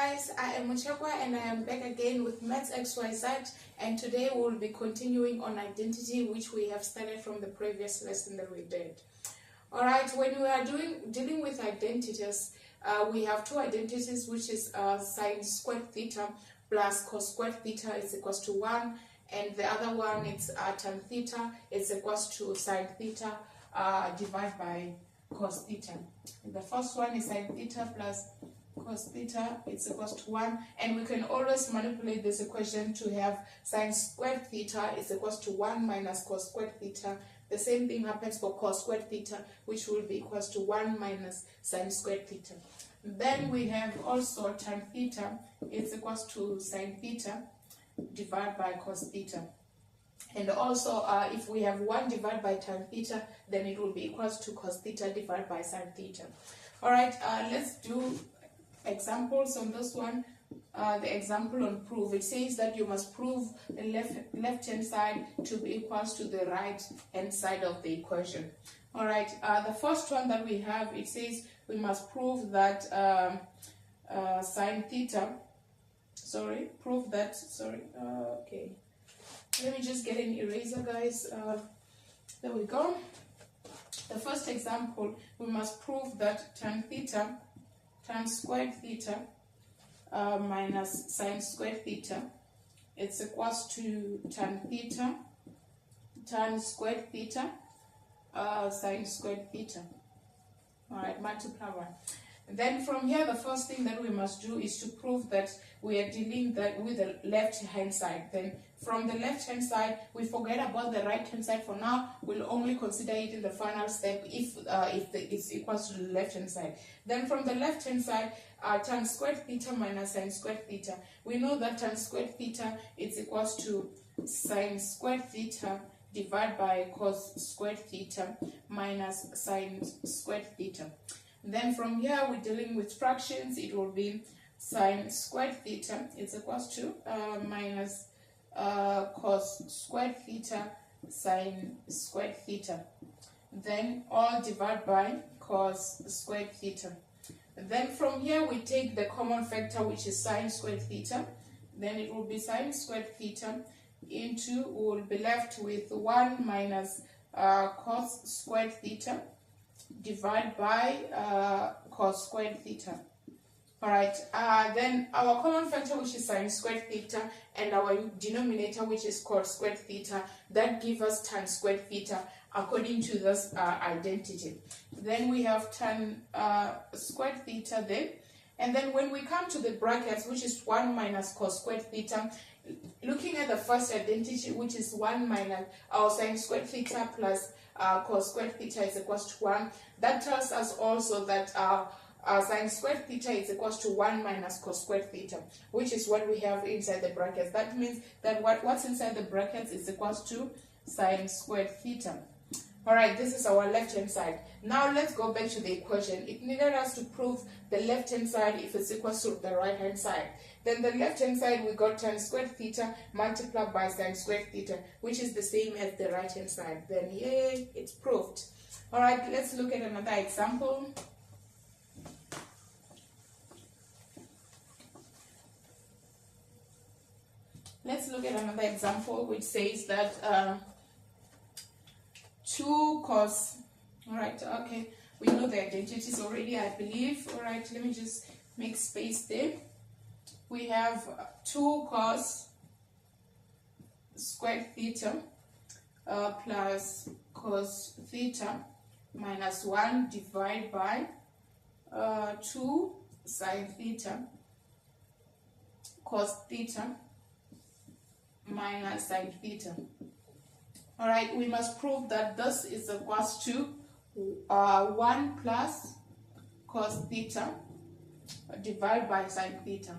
guys, I am Muchakwa and I am back again with Maths XYZ, and today we will be continuing on identity, which we have started from the previous lesson that we did. Alright, when we are dealing with identities, we have two identities, which is sine squared theta plus cos squared theta is equals to 1, and the other one is tan theta is equals to sine theta divided by cos theta. And the first one is sine theta plus cos theta is equals to 1, and we can always manipulate this equation to have sine squared theta is equals to 1 minus cos squared theta. The same thing happens for cos squared theta, which will be equals to 1 minus sine squared theta. Then we have also tan theta is equals to sine theta divided by cos theta. And also if we have 1 divided by tan theta, then it will be equals to cos theta divided by sine theta. Alright, let's do examples on this one. The example on proof, it says that you must prove the left hand side to be equals to the right hand side of the equation. Alright, the first one that we have, it says we must prove that sine theta, okay, let me just get an eraser, guys. There we go. The first example, we must prove that tan squared theta minus sine squared theta, it's equals to tan squared theta sine squared theta. Alright, multiply 1. Then from here, the first thing that we must do is to prove that we are dealing with the left hand side. Then from the left hand side, we forget about the right hand side for now. We'll only consider it in the final step if it's equals to the left hand side. Then from the left hand side, tan squared theta minus sine squared theta. We know that tan squared theta is equals to sine squared theta divided by cos squared theta minus sine squared theta. Then from here, we're dealing with fractions. It will be sine squared theta is equals to minus cos squared theta sine squared theta. Then all divided by cos squared theta. Then from here, we take the common factor, which is sine squared theta. Then it will be sine squared theta into, we will be left with 1 minus cos squared theta divided by cos squared theta. Alright, then our common factor, which is sine squared theta, and our denominator, which is cos squared theta, that gives us tan squared theta according to this identity. Then we have tan squared theta there. And then when we come to the brackets, which is 1 minus cos squared theta, looking at the first identity, which is 1 minus our sine squared theta plus cos squared theta is equals to 1, that tells us also that sine squared theta is equals to 1 minus cos squared theta, which is what we have inside the brackets. That means that what's inside the brackets is equals to sine squared theta. Alright, this is our left hand side. Now let's go back to the equation. It needed us to prove the left hand side if it's equals to the right hand side. Then the left hand side, we got tan squared theta multiplied by sine squared theta, which is the same as the right hand side. Then yay, it's proved. Alright, let's look at another example. Let's look at another example which says that 2 cos, alright, okay, we know the identities already, I believe. Alright, let me just make space there. We have 2 cos squared theta plus cos theta minus 1 divided by 2 sine theta cos theta minus sine theta. Alright, we must prove that this is equals to 1 plus cos theta divided by sine theta.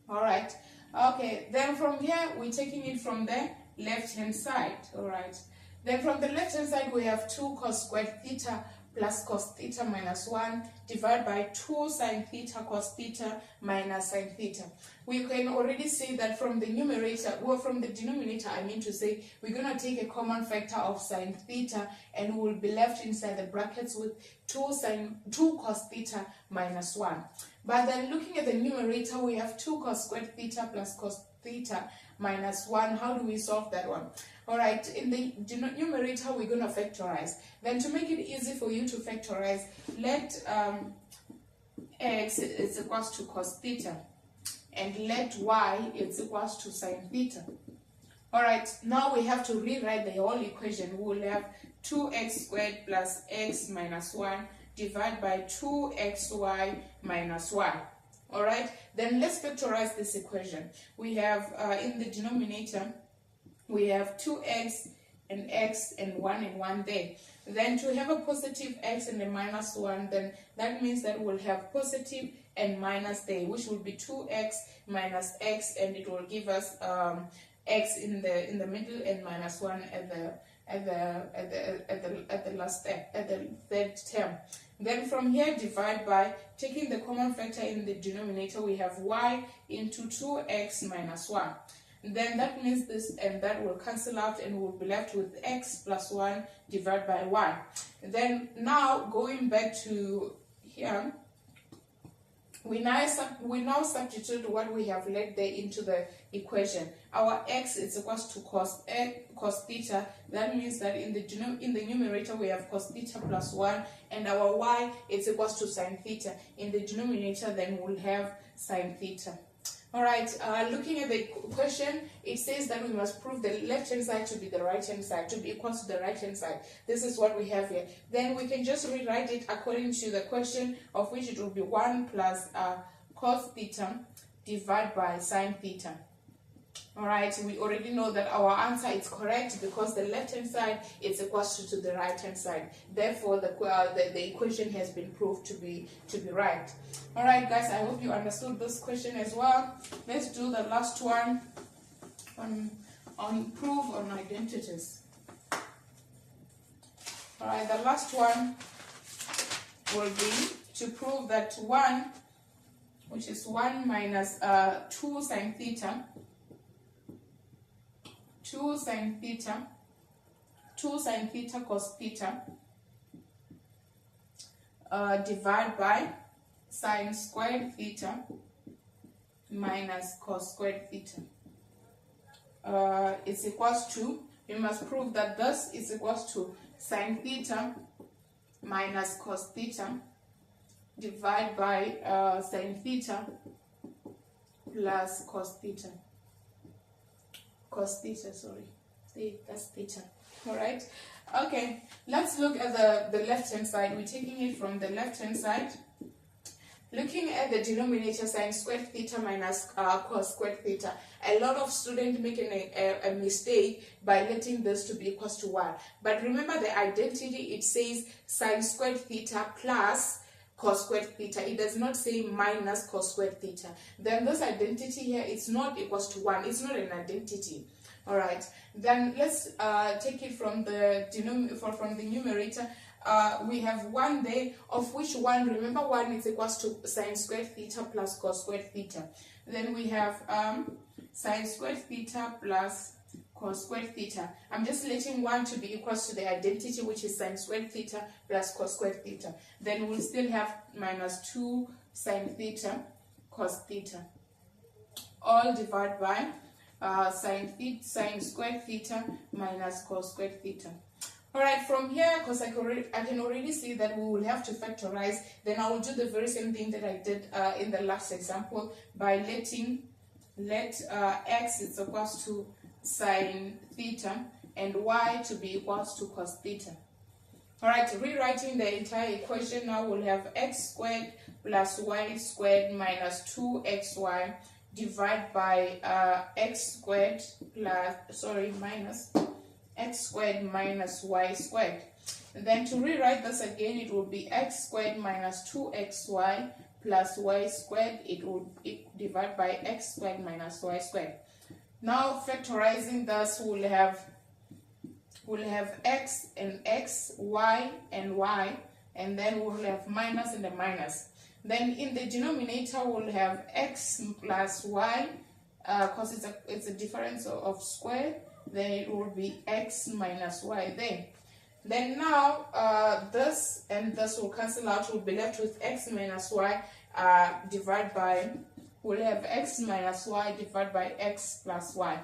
Alright, okay, then from here we're taking it from the left hand side. Alright, then from the left hand side we have 2 cos squared theta plus cos theta minus 1 divided by 2 sine theta cos theta minus sine theta. We can already say that from the numerator, or from the denominator, I mean to say, we're going to take a common factor of sine theta and we will be left inside the brackets with 2 cos theta minus 1. But then looking at the numerator, we have 2 cos squared theta plus cos theta minus 1. How do we solve that one? Alright, in the numerator, we're going to factorize. Then to make it easy for you to factorize, let x is equals to cos theta and let y is equals to sine theta. Alright, now we have to rewrite the whole equation. We will have 2x squared plus x minus 1 divided by 2xy minus 1. Alright, then let's factorize this equation. We have in the denominator, we have 2x and x and 1 there. Then to have a positive x and a minus 1, then that means that we'll have positive and minus there, which will be 2x minus x, and it will give us x in the middle and minus 1 at the last step, at the third term. Then from here, divide by taking the common factor in the denominator, we have y into 2x minus 1. Then that means this and that will cancel out and we'll be left with x plus 1 divided by y. Then now going back to here, we now substitute what we have laid there into the equation. Our x is equals to cos theta. That means that in the numerator we have cos theta plus 1, and our y is equals to sine theta. In the denominator then we'll have sine theta. Alright, looking at the question, it says that we must prove the left hand side to be the right hand side, to be equal to the right hand side. This is what we have here. Then we can just rewrite it according to the question, of which it will be 1 plus cos theta divided by sine theta. Alright, we already know that our answer is correct because the left hand side is equal to the right hand side. Therefore, the equation has been proved to be right. Alright guys, I hope you understood this question as well. Let's do the last one on proof on identities. Alright, the last one will be to prove that 1, which is 1 minus 2 sine theta, 2 sine theta cos theta divided by sine squared theta minus cos squared theta is equals to, we must prove that this is equals to sine theta minus cos theta divided by sine theta plus cos theta. That's theta. Alright, okay, let's look at the left hand side. We're taking it from the left hand side. Looking at the denominator, sine squared theta minus cos squared theta, a lot of students make a mistake by letting this to be equals to 1. But remember the identity, it says sine squared theta plus cos squared theta. It does not say minus cos squared theta. Then this identity here, it's not equals to 1. It's not an identity. Alright, then let's take it from the numerator. We have 1 there, of which 1, remember 1 is equals to sine squared theta plus cos squared theta. Then we have sine squared theta plus cos squared theta. I'm just letting 1 to be equals to the identity, which is sine squared theta plus cos squared theta. Then we'll still have minus 2 sine theta cos theta, all divided by sine squared theta minus cos squared theta. Alright, from here, because I can already see that we will have to factorize, then I will do the very same thing that I did in the last example by let x is equals to sine theta and y to be equals to cos theta. Alright, rewriting the entire equation, now we'll have x squared plus y squared minus 2xy divided by minus x squared minus y squared. And then to rewrite this again, it will be x squared minus 2xy plus y squared. It will divide by x squared minus y squared. Now factorizing this, we'll have x and x, y and y, and then we'll have minus and a minus. Then in the denominator we'll have x plus y, because it's a difference of square. Then it will be x minus y there. Then now this and this will cancel out. We'll be left with x minus y divided by, we'll have x minus y divided by x plus y.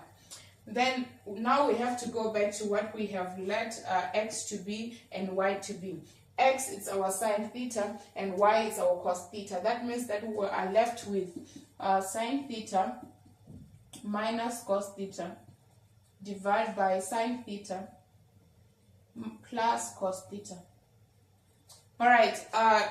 Then now we have to go back to what we have let x to be and y to be. X is our sine theta and y is our cos theta. That means that we are left with sine theta minus cos theta divided by sine theta plus cos theta. Alright,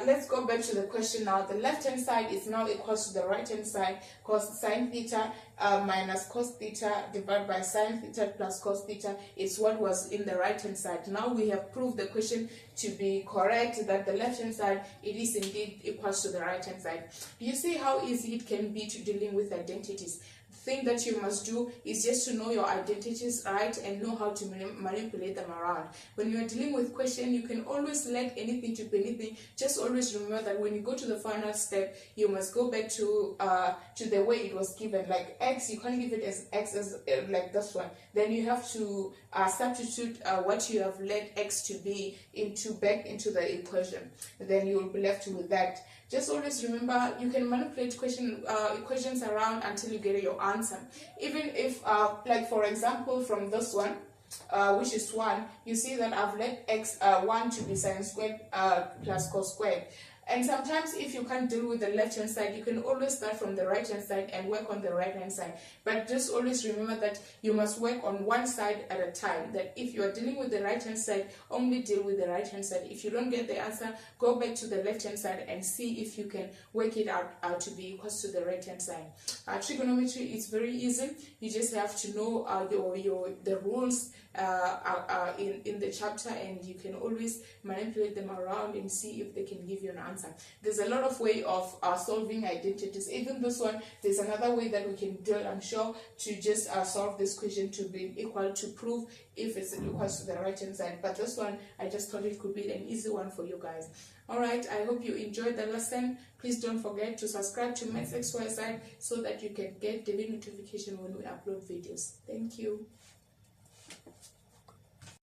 let's go back to the question now. The left hand side is now equal to the right hand side, cos sine theta minus cos theta divided by sine theta plus cos theta is what was in the right hand side. Now we have proved the question to be correct, that the left hand side, it is indeed equal to the right hand side. Do you see how easy it can be to dealing with identities? Thing that you must do is just to know your identities right and know how to manipulate them around. When you are dealing with question, you can always let anything to be anything. Just always remember that when you go to the final step, you must go back to the way it was given. Like x, you can't give it as x as like this one. Then you have to substitute what you have let x to be back into the equation. Then you will be left with that. Just always remember, you can manipulate equations around until you get your answer. Even if, like for example, from this one, which is 1, you see that I've let x 1 to be sine squared plus cos squared. And sometimes if you can't deal with the left hand side, you can always start from the right hand side and work on the right hand side. But just always remember that you must work on one side at a time. That if you are dealing with the right hand side, only deal with the right hand side. If you don't get the answer, go back to the left hand side and see if you can work it out to be equal to the right hand side. Trigonometry is very easy. You just have to know the rules in the chapter, and you can always manipulate them around and see if they can give you an answer. There's a lot of way of solving identities. Even this one, there's another way that we can do it, I'm sure, to just solve this question to be equal, to prove if it's equal to the right hand side. But this one, I just thought it could be an easy one for you guys. Alright, I hope you enjoyed the lesson. Please don't forget to subscribe to Maths XYZ so that you can get daily notification when we upload videos. Thank you.